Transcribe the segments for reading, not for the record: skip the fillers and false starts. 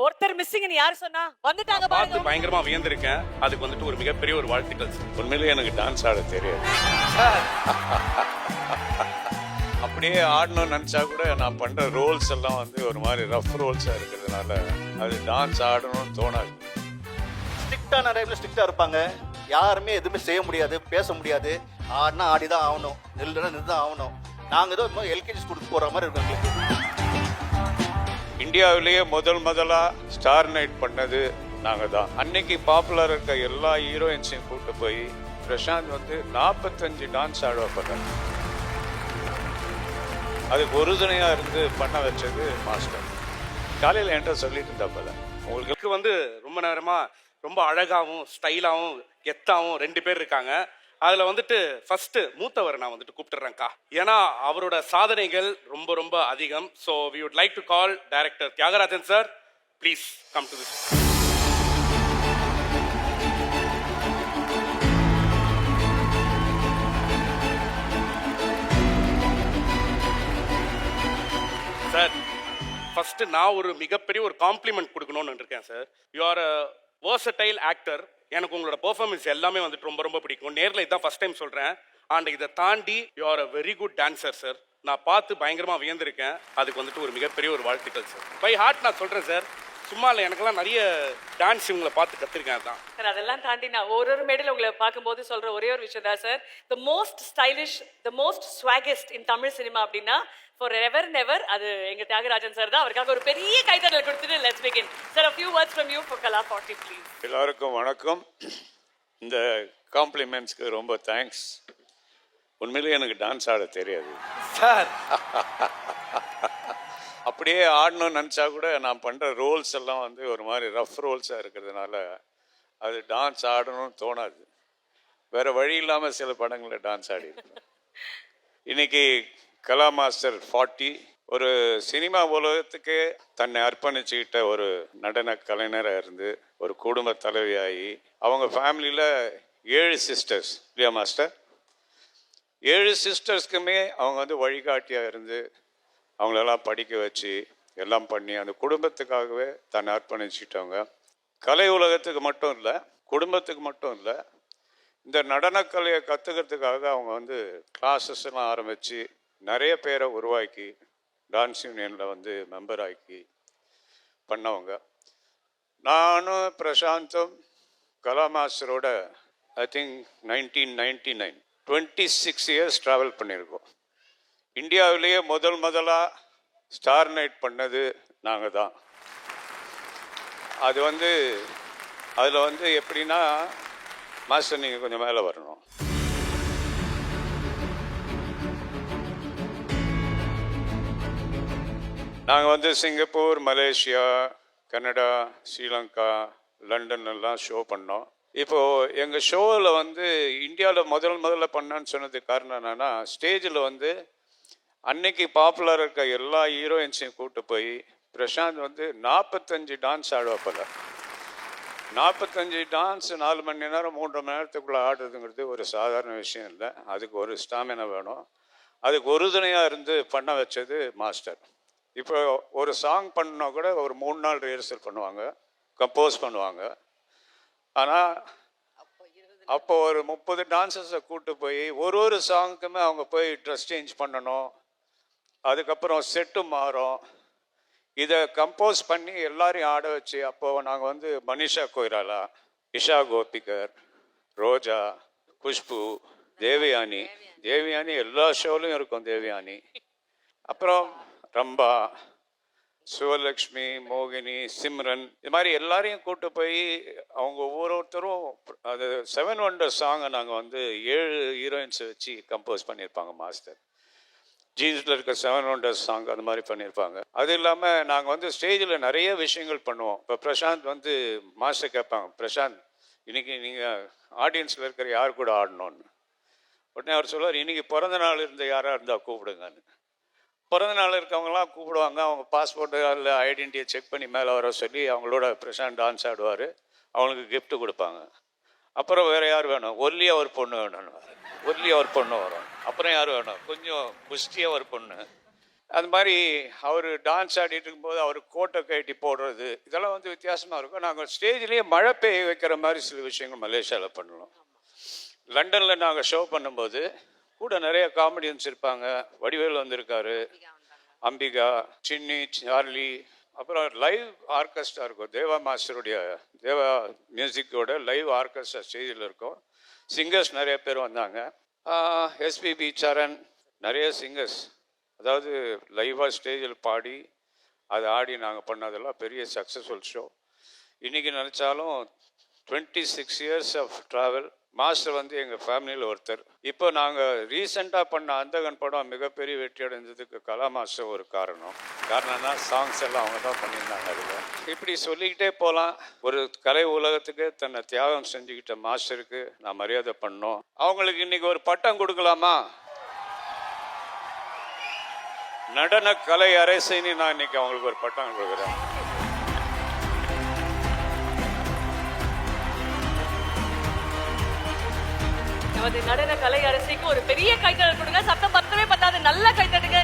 ஒருத்தர் மிஸ்ஸிங்னு யார் சொன்னா? வந்துட்டாங்க பார்த்து பாருங்க. பயங்கரமா வியந்திருக்கேன். அதுக்கு வந்துட்டு ஒரு மிகப்பெரிய ஒரு வாழ்த்துக்கள் சார். உண்மையிலேயே எனக்கு டான்ஸ் ஆட தெரியாது. அப்படியே ஆடணும்னு நினச்சா கூட நான் பண்ணுற ரோல்ஸ் எல்லாம் வந்து ஒரு மாதிரி ரஃப் ரோல்ஸாக இருக்கிறதுனால அது டான்ஸ் ஆடணும்னு தோணாது. ஸ்ட்ரிக்டான டைம்ல ஸ்ட்ரிக்டா இருப்பாங்க. யாருமே எதுவுமே செய்ய முடியாது, பேச முடியாது. ஆடினா ஆடி தான் ஆகணும், நில்லுனா நின்று தான் ஆகணும். நாங்கள் ஏதோ எல்கேஜி ஸ்கூலுக்கு போகிற மாதிரி இருக்கும் எங்களுக்கு. இந்தியாவிலேயே முதலா ஸ்டார் நைட் பண்ணது நாங்கள் தான். அன்னைக்கு பாப்புலர் இருக்க எல்லா ஹீரோயின்ஸையும் கூப்பிட்டு போய் பிரசாந்த் வந்து 45 டான்ஸ் ஆட பண்ணார். அதுக்கு உறுதுணையாக இருந்து பண்ண வச்சது மாஸ்டர். காலையில் என்கிட்ட சொல்லிட்டு இருந்தா போல, உங்களுக்கு வந்து ரொம்ப நேரமா ரொம்ப அழகாவும் ஸ்டைலாவும் கெத்தாவும் 2 பேர் இருக்காங்க. அதுல வந்துட்டு ஃபர்ஸ்ட் மூத்தவர் நான் வந்துட்டு கூப்பிட்டுறேன்க்கா. ஏன்னா அவரோட சாதனைகள் ரொம்ப ரொம்ப அதிகம். So we would like to call director Thiagarajan sir. Please come to this. Sir, first நான் ஒரு மிகப்பெரிய ஒரு காம்ப்ளிமெண்ட் கொடுக்கணும்னு இருக்கேன் sir. You are a versatile actor. எனக்கு உங்களோட பெர்ஃபார்மன்ஸ் எல்லாமே வந்துட்டு ரொம்ப ரொம்ப பிடிக்கும். நேரில் இதான் ஃபர்ஸ்ட் டைம் சொல்கிறேன். அண்ட் இதை தாண்டி you are a very good dancer sir. நான் பார்த்து பயங்கரமாக வியந்திருக்கேன். அதுக்கு வந்துட்டு ஒரு மிகப்பெரிய ஒரு வாழ்த்துக்கள் சார். பை ஹார்ட் நான் சொல்கிறேன் சார். சும்மா இல்லை, எனக்கெல்லாம் நிறைய டான்ஸ் இவங்களை பார்த்து கற்றுருக்கேன். தான் சார் அதெல்லாம் தாண்டி நான் ஒரு மேடையில் உங்களை பார்க்கும்போது சொல்ற ஒரே ஒரு விஷயம் தான் sir. The most stylish, the most swaggest in Tamil cinema அப்படின்னா ஃபார் எவர் நெவர் அது எங்க தியாகராஜன் சார் தான். அவருக்காக ஒரு பெரிய கைத்தட்டல் கொடுத்துட்டு let's begin. Sir a few words from you for Kala 40 please. எல்லாருக்கும் வணக்கம். இந்த காம்ப்ளிமெண்ட்ஸ்க்கு ரொம்ப தேங்க்ஸ். உண்மையிலேயே எனக்கு டான்ஸ் ஆட தெரியாது சார். அப்படியே ஆடணும்னு நினச்சா கூட நான் பண்ணுற ரோல்ஸ் எல்லாம் வந்து ஒரு மாதிரி ரஃப் ரோல்ஸாக இருக்கிறதுனால அது டான்ஸ் ஆடணும்னு தோணாது. வேறு வழி இல்லாமல் சில படங்களில் டான்ஸ் ஆடி இருக்கேன். இன்னைக்கு கலா மாஸ்டர் 40 ஒரு சினிமா உலகத்துக்கே தன்னை அர்ப்பணிச்சுக்கிட்ட ஒரு நடன கலைஞராக இருந்து ஒரு குடும்ப தலைவியாகி அவங்க ஃபேமிலியில் 7 சிஸ்டர்ஸ் இல்லையா மாஸ்டர்? 7 சிஸ்டர்ஸ்க்குமே அவங்க வந்து வழிகாட்டியாக இருந்து அவங்களெல்லாம் படிக்க வச்சு எல்லாம் பண்ணி அந்த குடும்பத்துக்காகவே தன்னை அர்ப்பணிச்சுட்டவங்க. கலை உலகத்துக்கு மட்டும் இல்லை, குடும்பத்துக்கு மட்டும் இல்லை, இந்த நடனக்கலையை கற்றுக்கிறதுக்காக அவங்க வந்து கிளாஸஸ் எல்லாம் ஆரம்பித்து நிறைய பேரை உருவாக்கி டான்ஸ் யூனியனில் வந்து மெம்பர் ஆக்கி பண்ணவங்க. நானும் பிரசாந்தும் கலா மாஸ்டரோட ஐ திங்க் 1999 26 இயர்ஸ் ட்ராவல் பண்ணியிருக்கோம். இந்தியாவிலேயே முதலா ஸ்டார் நைட் பண்ணது நாங்கள் தான். அது வந்து அதில் வந்து எப்படின்னா மாஸ்டர் நீங்கள் கொஞ்சம் மேலே வரணும். நாங்கள் வந்து Singapore, Malaysia, Canada, Sri Lanka, London எல்லாம் ஷோ பண்ணோம். இப்போது எங்கள் ஷோவில் வந்து இந்தியாவில் முதல்ல பண்ணான்னு சொன்னதுக்கு காரணம் என்னென்னா, ஸ்டேஜில் வந்து அன்னைக்கு பாப்புலர் இருக்க எல்லா ஹீரோயின்ஸையும் கூப்பிட்டு போய் பிரசாந்த் வந்து 45 டான்ஸ் ஆடுவாப்பில். 45 டான்ஸ் 4 மணி நேரம் 3 மணி நேரத்துக்குள்ளே ஆடுறதுங்கிறது ஒரு சாதாரண விஷயம் இல்லை. அதுக்கு ஒரு ஸ்டாமினா வேணும். அதுக்கு உறுதுணையாக இருந்து பண்ண வச்சது மாஸ்டர். இப்போ ஒரு சாங் பண்ணால் கூட ஒரு 3 நாள் ரிஹர்சல் பண்ணுவாங்க, கம்போஸ் பண்ணுவாங்க. ஆனால் அப்போ ஒரு 30 டான்ஸர்ஸை கூப்பிட்டு போய் ஒரு சாங்குக்குமே அவங்க போய் ட்ரெஸ் சேஞ்ச் பண்ணணும், அதுக்கப்புறம் செட்டு மாறும். இதை கம்போஸ் பண்ணி எல்லாரையும் ஆட வச்சு அப்போது நாங்கள் வந்து மனிஷா கொய்ராலா, இஷா கோபிகர், ரோஜா, குஷ்பு, தேவயானி எல்லா ஷோலையும் இருக்கும். தேவயானி, அப்புறம் ரம்பா, சிவலக்ஷ்மி, மோகினி, சிம்ரன், இது மாதிரி எல்லாரையும் கூப்பிட்டு போய் அவங்க ஒவ்வொருத்தரும் அது 7 வண்டர் சாங்கை நாங்கள் வந்து 7 ஹீரோயின்ஸை வச்சு கம்போஸ் பண்ணியிருப்பாங்க மாஸ்டர். ஜீஸில் இருக்க 7 வண்டர்ஸ் சாங் அது மாதிரி பண்ணியிருப்பாங்க. அது இல்லாமல் நாங்கள் வந்து ஸ்டேஜில் நிறைய விஷயங்கள் பண்ணுவோம். இப்போ பிரசாந்த் வந்து மாஸ்டர் கேட்பாங்க, பிரசாந்த் இன்னைக்கு நீங்கள் ஆடியன்ஸில் இருக்கிற யார் கூட ஆடணும்னு. உடனே அவர் சொல்லுவார், இன்னைக்கு பிறந்த நாள் இருந்த யாராக இருந்தால் கூப்பிடுங்கன்னு. பிறந்த நாள் இருக்கவங்களாம் கூப்பிடுவாங்க. அவங்க பாஸ்போர்ட்டு இல்லை ஐடென்டிட்டியை செக் பண்ணி மேலே வர சொல்லி அவங்களோட பிரசாந்த் டான்ஸ் ஆடுவார். அவங்களுக்கு கிஃப்ட் கொடுப்பாங்க. அப்புறம் வேறு யார் வேணும், ஒல்லியாக ஒரு பொண்ணு வேணும்னு, ஒல்லியாக ஒரு பொண்ணு வரும். அப்புறம் யார் வேணும், கொஞ்சம் புஷ்டியாக ஒரு பொண்ணு. அது மாதிரி அவர் டான்ஸ் ஆடிட்டு இருக்கும்போது அவர் கோட்டை கட்டி போடுறது, இதெல்லாம் வித்தியாசமாக இருக்கும். நாங்கள் ஸ்டேஜ்லேயே மழை பெய்ய வைக்கிற மாதிரி சில விஷயங்கள் மலேசியாவில் பண்ணணும். லண்டனில் நாங்கள் ஷோ பண்ணும்போது கூட நிறைய காமெடியன்ஸ் இருப்பாங்க. வடிவேல் வந்திருக்காரு, அம்பிகா, சின்னி, சார்லி, அப்புறம் லைவ் ஆர்கெஸ்ட்ரா இருக்கும். தேவா மாஸ்டருடைய தேவா மியூசிக்கோட லைவ் ஆர்கெஸ்ட்ரா ஸ்டேஜில் இருக்கும். சிங்கர்ஸ் நிறைய பேர் வந்தாங்க. எஸ்பிபி, சரண், நிறைய சிங்கர்ஸ், அதாவது லைவாக ஸ்டேஜில் பாடி அதை ஆடி நாங்கள் பண்ணதெல்லாம் பெரிய சக்ஸஸ்ஃபுல் ஷோ. இன்றைக்கி நினச்சாலும் 26 இயர்ஸ் ஆஃப் ட்ராவல். மாஸ்டர் வந்து எங்கள் ஃபேமிலியில் ஒருத்தர். இப்போ நாங்கள் ரீசெண்டாக பண்ண அந்தகன் படம் மிகப்பெரிய வெற்றி அடைஞ்சதுக்கு கலா மாஸ்டர் ஒரு காரணம்னா சாங்ஸ் எல்லாம் அவங்க தான் பண்ணியிருந்தாங்க. அதில் இப்படி சொல்லிக்கிட்டே போகலாம். ஒரு கலை உலகத்துக்கு தன்னை தியாகம் செஞ்சுக்கிட்ட மாஸ்டருக்கு நான் மரியாதை பண்ணோம். அவங்களுக்கு இன்றைக்கி ஒரு பட்டம் கொடுக்கலாமா? நடன கலை அரசைன்னு நான் இன்னைக்கு அவங்களுக்கு ஒரு பட்டம் கொடுக்குறேன். நமது நடன கலை அரசிக்கு ஒரு பெரிய கைத்தட்டல் கொடுங்க. சத்தம் பத்தவே பத்தாது, நல்ல கைத்தட்டுங்க.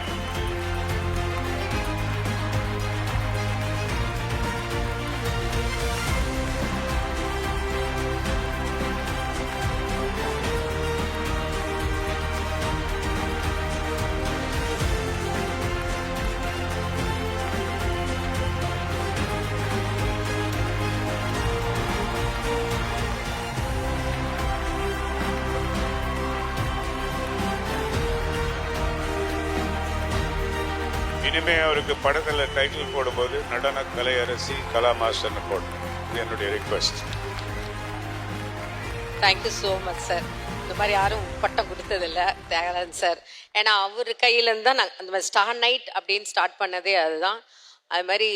இனிமே அவருக்கு படத்தில் டைட்டில் போடும்போது நடன கலை அரசி கலா மாஸ்டர்னு போடணும். இது என்னுடைய request. Thank you so much sir. இந்த மாதிரி யாரும் பட்டம் கொடுத்ததில்ல தியாகராஜன் சார். ஏன்னா அவர் கையிலேருந்து தான் நாங்கள் அந்த மாதிரி ஸ்டார் நைட் அப்படின்னு ஸ்டார்ட் பண்ணதே அதுதான். அது மாதிரி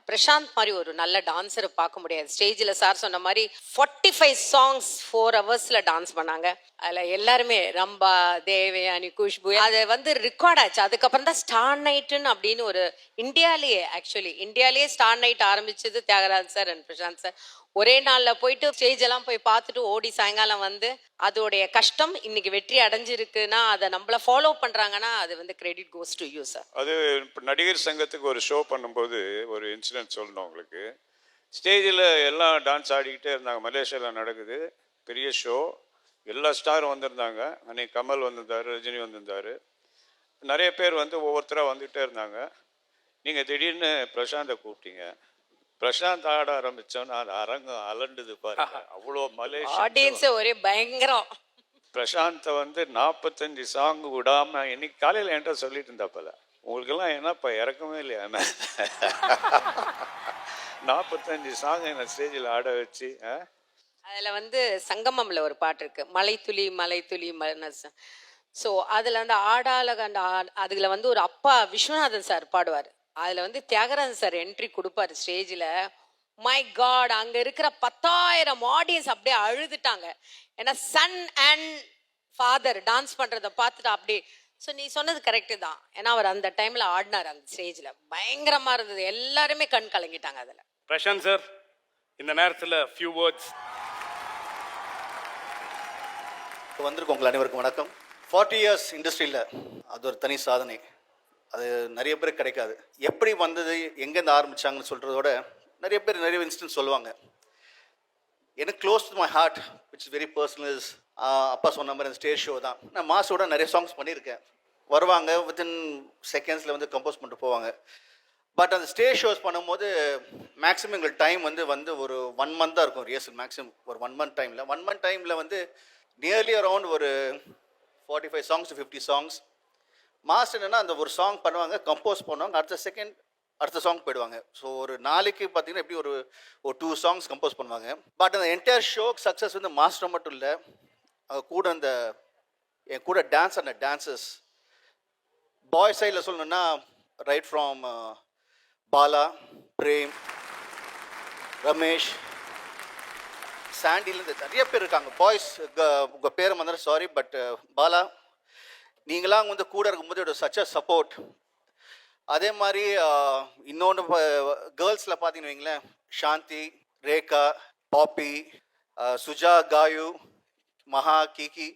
பிரசாந்த் மாதிரி ஒரு நல்ல டான்ஸரை பார்க்க முடியாது. ஸ்டேஜில் சார் சொன்ன மாதிரி 45 சாங்ஸ் 4 ஹவர்ஸில் டான்ஸ் பண்ணாங்க. அதில் எல்லாருமே ரம்பா, தேவயானி, குஷ்பு, அதை வந்து ரெக்கார்ட் ஆச்சு. அதுக்கப்புறம் தான் ஸ்டார் நைட்டுன்னு அப்படின்னு ஒரு இந்தியாலேயே ஸ்டார் நைட் ஆரம்பிச்சது Thiagaraj sir and Prashanth sir. ஒரே நாளில் போயிட்டு ஸ்டேஜ் எல்லாம் போய் பார்த்துட்டு ஓடி சாயங்காலம் வந்து அதோடைய கஷ்டம் இன்னைக்கு வெற்றி அடைஞ்சிருக்குன்னா அதை நம்மள ஃபாலோ பண்ணுறாங்கன்னா அது வந்து credit goes to you sir. அது இப்போ நடிகர் சங்கத்துக்கு ஒரு ஷோ பண்ணும்போது ஒரு இன்சிடென்ட் சொல்லணும் உங்களுக்கு. ஸ்டேஜில் எல்லாம் டான்ஸ் ஆடிக்கிட்டே இருந்தாங்க. மலேசியாவில் நடக்குது பெரிய ஷோ. எல்லா ஸ்டாரும் வந்திருந்தாங்க. அன்னைக்கு கமல் வந்திருந்தார், ரஜினி வந்திருந்தார், நிறைய பேர் வந்து ஒவ்வொருத்தராக வந்துகிட்டே இருந்தாங்க. நீங்கள் திடீர்னு பிரசாந்தை கூப்பிட்டீங்க. பிரசாந்த் ஆட ஆரம்பிச்சோன்னா அது அரங்கம் அலண்டுது பாருங்க. அவ்வளோ ஆடியன்ஸே ஒரே பயங்கரம். பிரசாந்தை வந்து 45 சாங் விடாம இன்னைக்கு காலையில் என்கிட்ட சொல்லிட்டு இருந்தாப்பல, உங்களுக்கெல்லாம் என்னப்பா இறக்கமே இல்லையா என்ன 45 சாங் என்ன ஸ்டேஜில் ஆட வச்சு. அதில் வந்து சங்கமம்ல ஒரு பாட்டு இருக்கு, மலை துளி மலை துளி மனசு. ஸோ அதில் அந்த அதில் வந்து ஒரு அப்பா விஸ்வநாதன் சார் பாடுவார். அதில் வந்து தியாகராஜன் சார் என்ட்ரி கொடுப்பாரு ஸ்டேஜில். மை காட், அங்கே இருக்கிற 10,000 ஆடியன்ஸ் அப்படியே அழுதுட்டாங்க. ஏன்னா சன் அண்ட் ஃபாதர் டான்ஸ் பண்ணுறதை பார்த்துட்டு அப்படியே. ஸோ நீ சொன்னது கரெக்டு தான். ஏன்னா அவர் அந்த டைமில் ஆடினார் அந்த ஸ்டேஜில், பயங்கரமாக இருந்தது. எல்லாருமே கண் கலங்கிட்டாங்க அதில். பிரசாந்த் சார், இந்த நேரத்தில் ஃபியூ வேர்ட்ஸ். வந்திருக்கோம் உங்கள் அனைவருக்கும் வணக்கம். 40 இயர்ஸ் இண்டஸ்ட்ரியில் அது ஒரு தனி சாதனை. அது நிறைய பேருக்கு கிடைக்காது. எப்படி வந்தது, எங்கேருந்து ஆரம்பித்தாங்கன்னு சொல்கிறதோட நிறைய இன்ஸ்டன்ஸ் சொல்லுவாங்க. எனக்கு close to my heart which is very personal is அப்பா சொன்ன மாதிரி அந்த ஸ்டேஜ் ஷோ தான். நான் மாஸோட நிறைய சாங்ஸ் பண்ணியிருக்கேன். வருவாங்க, வித்தின் செகண்ட்ஸில் வந்து கம்போஸ் பண்ணிட்டு போவாங்க. பட் அந்த ஸ்டேஜ் ஷோஸ் பண்ணும்போது மேக்ஸிமம் எங்களுக்கு டைம் வந்து ஒரு 1 month தான் இருக்கும் ரிஹர்சல். மேக்ஸிமம் ஒரு 1 month டைமில் வந்து நியர்லி அரவுண்ட் ஒரு 45 songs to 50 songs. மாஸ்டர் என்னன்னா அந்த ஒரு சாங் பண்ணுவாங்க, கம்போஸ் பண்ணுவாங்க, அடுத்த சாங் போயிடுவாங்க. ஸோ ஒரு நாளைக்கு பார்த்தீங்கன்னா எப்படி ஒரு 2 songs கம்போஸ் பண்ணுவாங்க. பட் அந்த என்டையர் ஷோ சக்ஸஸ் வந்து மாஸ்டர் மட்டும் இல்லை, கூட என் கூட டான்சர்ஸ் பாய் சைடில் சொல்லணுன்னா ரைட் ஃப்ரம் பாலா, பிரேம், ரமேஷ், சாண்டிலேருந்து நிறைய பேர் இருக்காங்க. பாய்ஸ் உங்கள் பேரை வந்தாலும் சாரி, பட் பாலா நீங்களாம் வந்து கூட இருக்கும்போது சச் அ சப்போர்ட். அதே மாதிரி இன்னொன்று கேர்ள்ஸில் பார்த்தீங்கன்னு வைங்களேன், சாந்தி, ரேகா, பாப்பி, சுஜா, காயு, மகா, கிகி,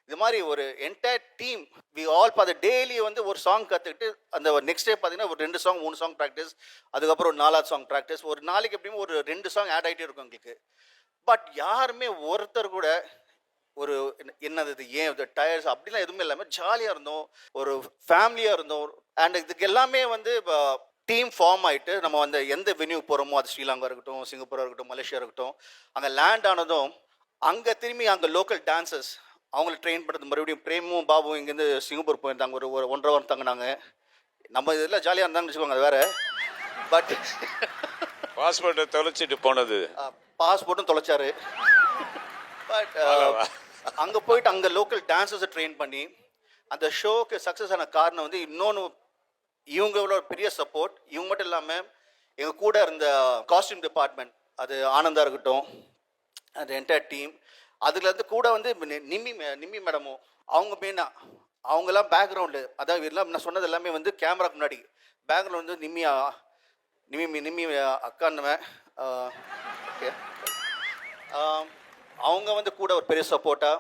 இது மாதிரி ஒரு என்டையர் டீம் வி ஆல் பார்த்து டெய்லி வந்து ஒரு சாங் கற்றுக்கிட்டு அந்த நெக்ஸ்ட் டே பார்த்தீங்கன்னா ஒரு 2 சாங் 3 சாங் ப்ராக்டிஸ், அதுக்கப்புறம் ஒரு 4வது சாங் ப்ராக்டிஸ், ஒரு நாளைக்கு எப்படியும் ஒரு 2 சாங் ஆட் ஆகிட்டே இருக்கும் எங்களுக்கு. பட் யாருமே ஒருத்தர் கூட ஒரு என்னது இது ஏன் இது டயர்ஸ் அப்படிலாம் எதுவுமே இல்லாமல் ஜாலியாக இருந்தோம், ஒரு ஃபேமிலியாக இருந்தோம். அண்ட் இதுக்கு எல்லாமே வந்து டீம் ஃபார்ம் ஆகிட்டு நம்ம வந்து எந்த வென்யூ போகிறோமோ, அது ஸ்ரீலங்கா இருக்கட்டும், சிங்கப்பூராக இருக்கட்டும், மலேசியா இருக்கட்டும், அங்கே லேண்ட் ஆனதும் அங்கே திரும்பி அங்கே லோக்கல் டான்சர்ஸ் அவங்கள ட்ரெயின் பண்ணுறது. மறுபடியும் பிரேமும் பாபுவும் இங்கேருந்து சிங்கப்பூர் போயிருந்தாங்க, ஒரு 1.5 hour தங்கினாங்க. நம்ம இதெல்லாம் ஜாலியாக இருந்தாங்கன்னு வச்சுக்கோங்க, அது வேறு. பட் பாஸ்போர்ட்டை தொலைச்சிட்டு போனது, பாஸ்போர்ட்டும் தொலைச்சாரு. பட் அங்கே போயிட்டு அங்கே லோக்கல் டான்சர்ஸை ட்ரெயின் பண்ணி அந்த ஷோக்கு சக்ஸஸ் ஆன காரணம் வந்து இன்னொன்று இவங்களோட பெரிய சப்போர்ட். இவங்க மட்டும் இல்லாமல் எங்கள் கூட இருந்த காஸ்டியூம் டிபார்ட்மெண்ட், அது ஆனந்தா இருக்கட்டும், அந்த என்டையர் டீம், அதுலேருந்து கூட வந்து நிம்மி மேடமும் அவங்க மெயினாக அவங்கெல்லாம் பேக்ரவுண்டு, அதாவது எல்லாம் நான் சொன்னது எல்லாமே வந்து கேமராக்கு முன்னாடி பேக்ரவுண்ட் வந்து நிம்மி அக்கான்னுவேன். ஓகே, அவங்க வந்து கூட ஒரு பெரிய சப்போர்ட்டாக.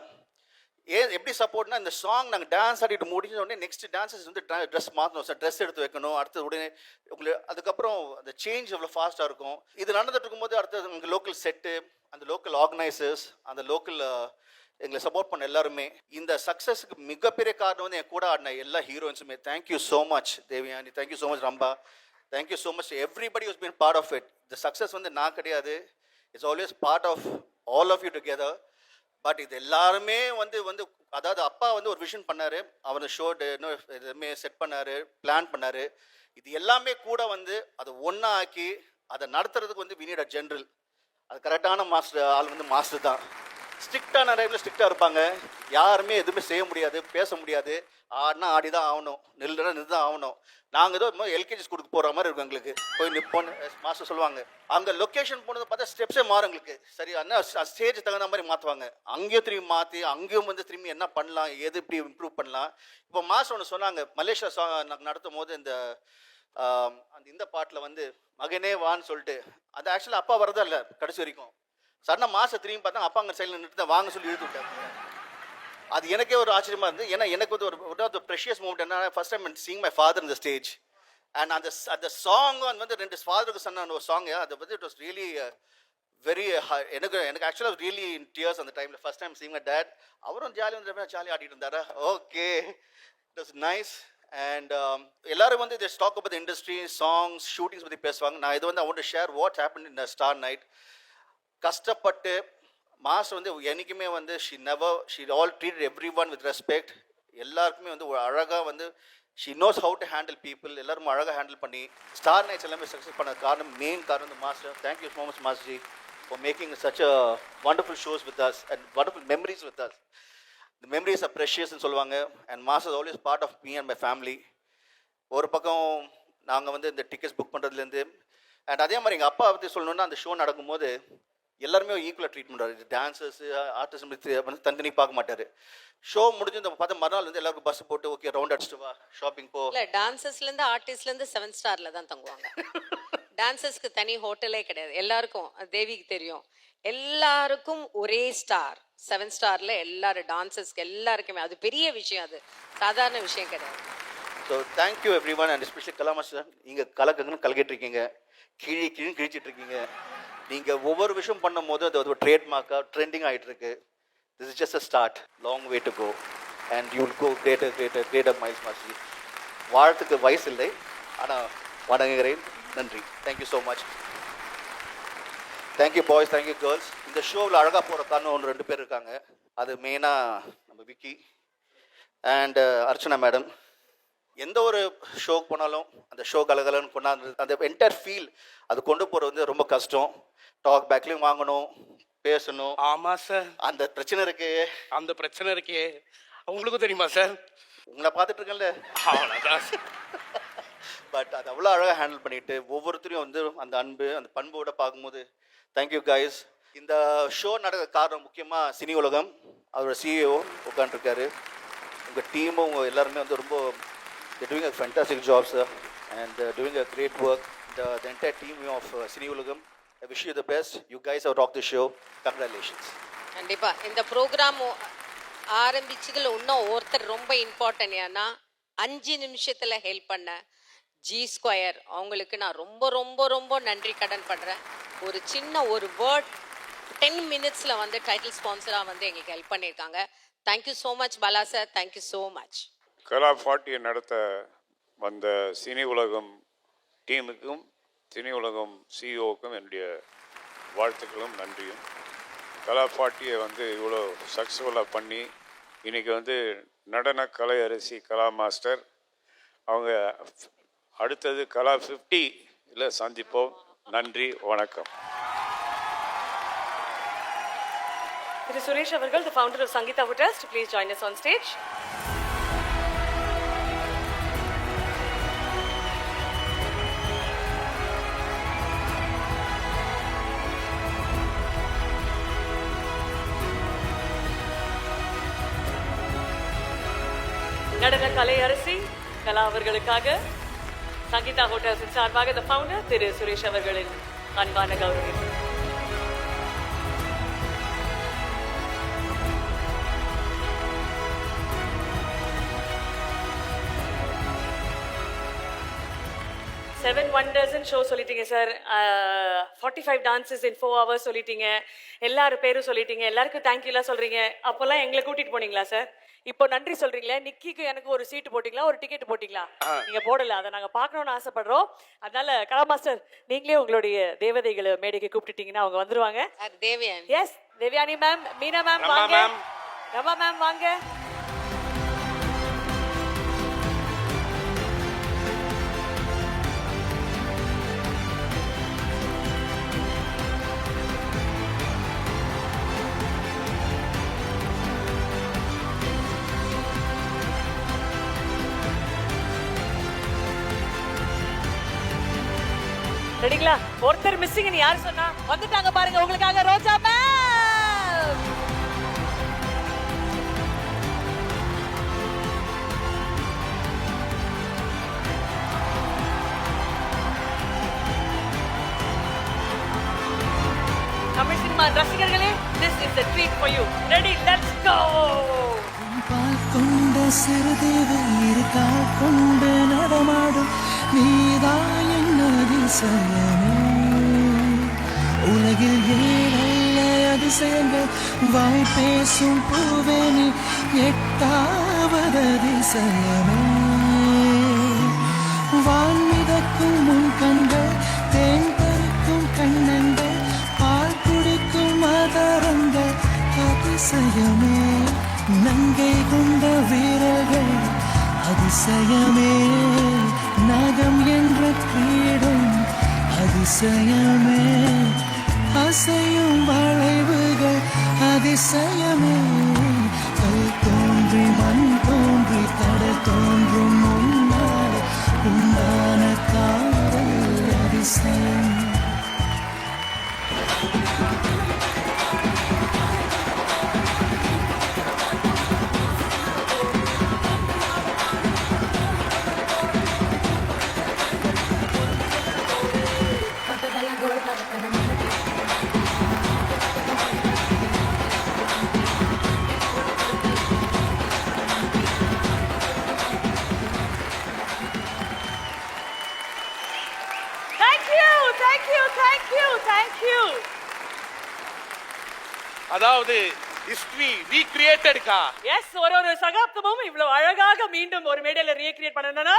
எப்படி சப்போர்ட்னா, இந்த சாங் நாங்கள் டான்ஸ் ஆடிட்டு முடிஞ்ச உடனே நெக்ஸ்ட் டான்ஸஸ் வந்து ட்ரெஸ் மாற்றணும் சார், ட்ரெஸ் எடுத்து வைக்கணும், அடுத்தது உடனே உங்களுக்கு அதுக்கப்புறம் அந்த சேஞ்ச் எவ்வளோ ஃபாஸ்ட்டாக இருக்கும். இது நடந்துட்டு இருக்கும்போது அடுத்தது எங்கள் லோக்கல் செட்டு, அந்த லோக்கல் ஆர்கனைசர்ஸ், அந்த லோக்கல் எங்களை சப்போர்ட் பண்ண எல்லாருமே. இந்த சக்ஸஸுக்கு மிகப்பெரிய காரணம் வந்து என் கூட ஆடின எல்லா ஹீரோயின்ஸுமே. Thank you so much Devayani, thank you so much Rambha, thank you so much everybody was been part of it. இந்த சக்ஸஸ் வந்து நான் கிடையாது, it's always part of all of you together. But இது எல்லாருமே வந்து அதாவது அப்பா வந்து ஒரு விஷன் பண்ணார், அவர் ஷோ எதுவுமே செட் பண்ணார், பிளான் பண்ணார். இது எல்லாமே கூட வந்து அதை ஒன்றா ஆக்கி அதை நடத்துறதுக்கு வந்து வி நீட் அ ஜென்ரல். அது கரெக்டான மாஸ்டர் ஆள் வந்து மாஸ்டர் தான். ஸ்ட்ரிக்டான டைமில் ஸ்ட்ரிக்டாக இருப்பாங்க, யாருமே எதுவுமே செய்ய முடியாது, பேச முடியாது, ஆடினா ஆடி தான் ஆகணும், நில்லுனா நின்று தான் ஆகணும். நாங்கள் ஏதோ எல்கேஜிஸ் கொடுக்க போகிற மாதிரி இருக்கும் எங்களுக்கு. போய் நிற்போன்னு மாஸ்டர் சொல்லுவாங்க. அங்கே லொக்கேஷன் போனதை பார்த்தா ஸ்டெப்ஸே மாறும் எங்களுக்கு. சரி, அண்ணா ஸ்டேஜ் தகுந்த மாதிரி மாற்றுவாங்க, அங்கேயும் திரும்பி மாற்றி அங்கேயும் வந்து திரும்பி என்ன பண்ணலாம், எது இப்படி இம்ப்ரூவ் பண்ணலாம். இப்போ மாஸ்டர் ஒன்று சொன்னாங்க, மலேசியா சாங் நடத்தும் போது இந்த பாட்டில் வந்து மகனே வான்னு சொல்லிட்டு, அது ஆக்சுவலாக அப்பா வரதா இல்லை கடைசி வரைக்கும். சடனாக மாஸ்டர் திரும்பி பார்த்தா அப்பா அங்கே சைடில் நின்று தான் வாங்க சொல்லி இழுத்து விட்டாங்க. அது எனக்கே ஒரு ஆச்சரியமாக இருந்து. ஏன்னா எனக்கு வந்து ஒரு ப்ரெஷியஸ் மூமெண்ட் என்ன, first time seeing my father இந்த ஸ்டேஜ். அண்ட் அந்த சாங் வந்து 2 ஃபாதருக்கு சொன்ன ஒரு சாங், அது வந்து இட் வாஸ் ரியலி வெரி எனக்கு ஆக்சுவலாக ரியலி இன் டியர்ஸ் அந்த டைமில். First time seeing my dad. அவரும் ஜாலியாக ஆடிட்டு இருந்தாரா. Okay, it was nice. And எல்லாரும் வந்து இதை ஸ்டாக் அப் இண்டஸ்ட்ரி சாங்ஸ் ஷூட்டிங்ஸ் பற்றி பேசுவாங்க. நான் இது வந்து I want to share what happen in star night. கஷ்டப்பட்டு மாஸ்டர் வந்து என்றைக்குமே வந்து she all treat every one with respect. எல்லாருக்குமே வந்து ஒரு அழகாக வந்து she knows how to handle people. எல்லாரும் அழகாக ஹேண்டில் பண்ணி ஸ்டார் நைட்ஸ் எல்லாமே சக்ஸஸ் பண்ண காரணம், மெயின் காரணம் வந்து மாஸ்டர். தேங்க்யூ ஸோ மச் மாஸ்டர்ஜி for making such a wonderful shows with us and wonderful memories with us. The memories are ப்ரெஷியஸ்ன்னு சொல்லுவாங்க. And master always part of me and my family. ஒரு பக்கம் நாங்கள் வந்து இந்த டிக்கெட்ஸ் புக் பண்ணுறதுலேருந்து, அண்ட் அதே மாதிரி எங்கள் அப்பா பற்றி சொல்லணுன்னா, அந்த ஷோ நடக்கும்போது எல்லாருமே ஈக்குவலாக ட்ரீட் பண்ணுறாரு. டான்ஸர்ஸ் ஆர்டிஸ்ட் வந்து தனித்தனி பார்க்க மாட்டார். ஷோ முடிஞ்சு இந்த பார்த்தா மறுநாள் வந்து எல்லாருக்கும் பஸ் போட்டு ஓகே ரவுண்ட் அடிச்சுட்டு வா ஷாப்பிங் போ. இல்லை, டான்சர்ஸ்லேருந்து ஆர்டிஸ்ட்லேருந்து 7 ஸ்டாரில் தான் தங்குவாங்க. டான்சர்ஸ்க்கு தனி ஹோட்டலே கிடையாது. எல்லாருக்கும் தேவிக்கு தெரியும், எல்லாருக்கும் ஒரே ஸ்டார் 7 ஸ்டாரில் எல்லாரும் டான்சர்ஸ்க்கு எல்லாருக்குமே. அது பெரிய விஷயம், அது சாதாரண விஷயம் கிடையாது. So thank you everyone and especially Kala master. நீங்கள் கலக்குன்னு கலக்கிட்டு இருக்கீங்க, கிழிச்சிட்டு இருக்கீங்க. நீங்கள் ஒவ்வொரு விஷயம் பண்ணும் போது அது ஒரு ட்ரேட்மார்க்காக ட்ரெண்டிங் ஆகிட்டு இருக்கு. This is just a start, long way to go and you will go greater miles master. வாழ்த்துக்கு வயசு இல்லை, ஆனால் வணங்குகிறேன். நன்றி. Thank you so much. Thank you boys, thank you girls. இந்த ஷோவில் அழகாக போகிற காரணம் 1-2 பேர் இருக்காங்க. அது மெயினாக நம்ம விக்கி அண்ட் அர்ச்சனா மேடம். எந்த ஒரு ஷோக்கு போனாலும் அந்த ஷோ கலகலன்னு கொண்டாந்து அந்த என்டையர் ஃபீல் அது கொண்டு போகிறது வந்து ரொம்ப கஷ்டம். டாக் பேக்லேயும் வாங்கணும், பேசணும். ஆமாம் சார், அந்த பிரச்சனை இருக்கு. அந்த பிரச்சனை இருக்கே, உங்களுக்கும் தெரியுமா சார்? உங்களை பார்த்துட்டு இருக்கேன்ல, அவ்வளோதான். பட் அது அவ்வளோ அழகாக ஹேண்டில் பண்ணிட்டு ஒவ்வொருத்தரையும் வந்து அந்த அன்பு அந்த பண்போட பார்க்கும்போது தேங்க்யூ கைஸ். இந்த ஷோ நடக்க காரணம் முக்கியமாக சினி உலகம், அவரோட சிஇஓ உட்காந்துருக்காரு. உங்கள் டீமும் உங்கள் எல்லாருமே வந்து ரொம்ப they're doing a fantastic job, sir, and doing a great work. The entire team of Cine Ulagam, I wish you the best. You guys have rocked the show. Congratulations. கண்டிப்பாக இந்த ப்ரோக்ராம் ஆரம்பிச்சதுல இன்னும் ஒருத்தர் ரொம்ப இம்பார்ட்டன்ட். ஏன்னா 5 நிமிஷத்துல help பண்ண G square அவங்களுக்கு நான் ரொம்ப ரொம்ப ரொம்ப நன்றி கடன் பண்றேன். ஒரு சின்ன ஒரு வேர்ட் 10 மினிட்ஸ்ல வந்து டைட்டில் ஸ்பான்சரா வந்து எங்களுக்கு ஹெல்ப் பண்ணியிருக்காங்க. Thank you so much Bala sir, thank you so much. Kala 40 நடத்த வந்த சினி உலகம் டீமுக்கும் சினி உலகம் சிஇஓக்கும் என்னுடைய வாழ்த்துக்களும் நன்றியும். கலா 40 வந்து இவ்வளோ சக்ஸஸ்ஃபுல்லாக பண்ணி இன்னைக்கு வந்து நடன கலை அரசி கலா மாஸ்டர் அவங்க அடுத்தது கலா 50 சந்திப்போம். நன்றி, வணக்கம். திரு சுரேஷ் அவர்கள், the founder of Sangeeta Hotels, to please join us on stage. நடன கலை அரசி கலா அவர்களுக்காக சங்கீதா ஹோட்டல்ஸின் சார்பாக the founder திரு சுரேஷ் அவர்களின் அன்பான கௌரவம். செவன் ஒண்டர்ஸ் ஷோ சொல்லிட்டீங்க சார். 45 டான்சஸ் இன் 4 hours சொல்லிட்டீங்க. எல்லாரும் பேரும் சொல்லிட்டீங்க. எல்லாருக்கும் தேங்க்யூலாம் சொல்றீங்க. அப்போல்லாம் எங்களை கூட்டிட்டு போனீங்களா சார்? இப்போ நன்றி சொல்றீங்களே, நிக்கிக்கு எனக்கு ஒரு சீட்டு போட்டீங்களா, ஒரு டிக்கெட் போட்டீங்களா? நீங்க போடல. அதை நாங்க பார்க்கணும்னு ஆசைப்படுறோம். அதனால கலா மாஸ்டர் நீங்களே உங்களுடைய தேவதைகளை மேடைக்கு கூப்பிட்டுட்டீங்கன்னா அவங்க வந்துருவாங்க. Devayani. Yes, Devayani ma'am, Meena ma'am வாங்க, ரமா மேம் வாங்க. ரெடிங்களா? ஒருத்தர் மிஸ்ஸிங் யாரு சொன்னா? வந்துட்டாங்க பாருங்க உங்களுக்காக ரோஜா மேம். தமிழ் சினிமா ரசிகர்களே, this is a treat for you. Ready? Let's go. கொண்ட சிறுதேவு இருக்கா கொண்டு நடமாடும் நீதான் என்ன அதிசயமே. உலகில் ஏழல்ல அதிசயங்கள் வாய் பேசும் பூவேணி எட்டாவது அதிசயமே. வான் மிதக்கும் முன் கண்கள் தேன் பறிக்கும் கண்ணங்கள் பால் குடிக்கும் மதரங்கள் அதிசயமே. நங்கை கொண்ட வீரர்கள் அதிசயமே. நகம் என்ற கிரீடம் அதிசயமே. அசையும் வளைவுகள் அதிசயமே. கல் தோன்றி மண் தோன்றி கடல் தோன்றும் முன்னால் உண்டான காதல் அதிசயம். அதாவது ஹிஸ்டரி ரீக்ரியேட்டட்கா. எஸ், ஒரு சகாப்தமும் இவ்வளவு அழகாக மீண்டும் ஒரு மேடையில ரீக்ரியேட் பண்ணணும்னா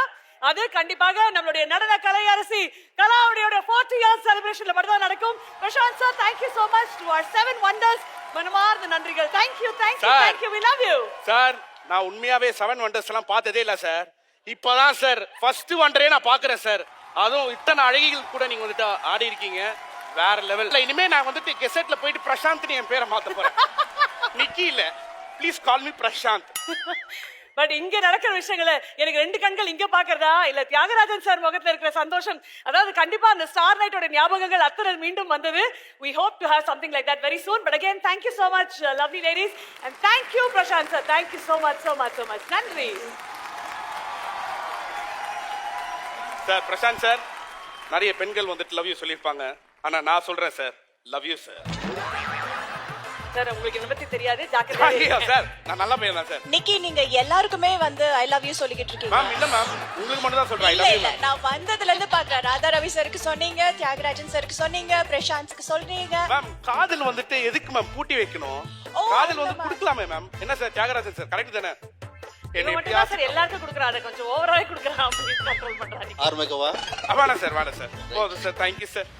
அது கண்டிப்பாக நம்மளுடைய நடன கலை அரசி கலாவுடைய 40 இயர்ஸ் செலிப்ரேஷன்ல மட்டும் தான் நடக்கும். Prashanth sir, thank you so much to our 7 wonders. மனமார்ந்த நன்றிகள். thank you, we love you. Sir, நான் உண்மையாவே 7 வண்டர்ஸ் எல்லாம் பார்த்ததே இல்ல சார். இப்பதான் சார் ஃபர்ஸ்ட் வண்டரே நான் பாக்குறேன் சார். அதுவும் இத்தனை அழகிகள் கூட நீங்க வந்துட்டு ஆடி இருக்கீங்க. வேற லெவல். இனிமே நான் வந்துட்டு கெசெட்ல போயிட்டு பிரசாந்த்னு என் பேரை மாத்த போறேன். நிக்கி இல்ல, please call me Prashanth. But இங்க நடக்கிற விஷயங்களை எனக்கு 2 கண்கள் இங்க பாக்குறதா இல்ல தியாகராஜன் சார் முகத்துல இருக்கிற சந்தோஷம், அதாவது கண்டிப்பா அந்த ஸ்டார் நைட்டோட ஞாபகங்கள் அத்தனை மீண்டும் வந்தது. We hope to have something like that very soon. But again, thank you so much, lovely ladies, and thank you Prashant sir. Thank you so much. நன்றி சார். பிரசாந்த் சார், நிறைய பெண்கள் வந்துட்டு லவ் யூ சொல்லியிருப்பாங்க. ஆனா நான் சொல்றேன் sir, love you sir. Sir உங்களுக்கு என்ன பத்தி தெரியாது, ஜாக்கிரதையா ஐயோ இருங்க. சார் நான் நல்ல பையன் தான் சார். நிக்கி, நீங்க எல்லாருக்குமே வந்து ஐ லவ் யூ சொல்லிக்கிட்டு இருக்கீங்க. மேம் இல்ல மேம், உங்களுக்கு மட்டும் தான் சொல்றேன். I இல்ல love you, இல்ல, ma'am. நான் வந்ததுல இருந்து பாக்குறேன். ராதா ரவி சருக்கு சொன்னீங்க, தியாகராஜன் சருக்கு சொன்னீங்க, பிரசாந்த்க்கு சொன்னீங்க. மேம் காதல் வந்துட்டு எதுக்கு மேம் பூட்டி வைக்கணும்? ஓ, காதல் வந்து அந்த கொடுக்கலாமே மேம். என்ன சார் தியாகராஜன் சார் கரெக்ட் தானே? இவன் மட்டும் தான் சார் எல்லாருக்கும் கொடுக்குறான், அதை கொஞ்சம் ஓவராவே கொடுக்குறான் அப்படின்னு கண்ட்ரோல் பண்றாங்க. ஆரம்பிக்கவா? வேணாம் சார், வேணாம் சார். போதும் சார், தேங்க்யூ சார்.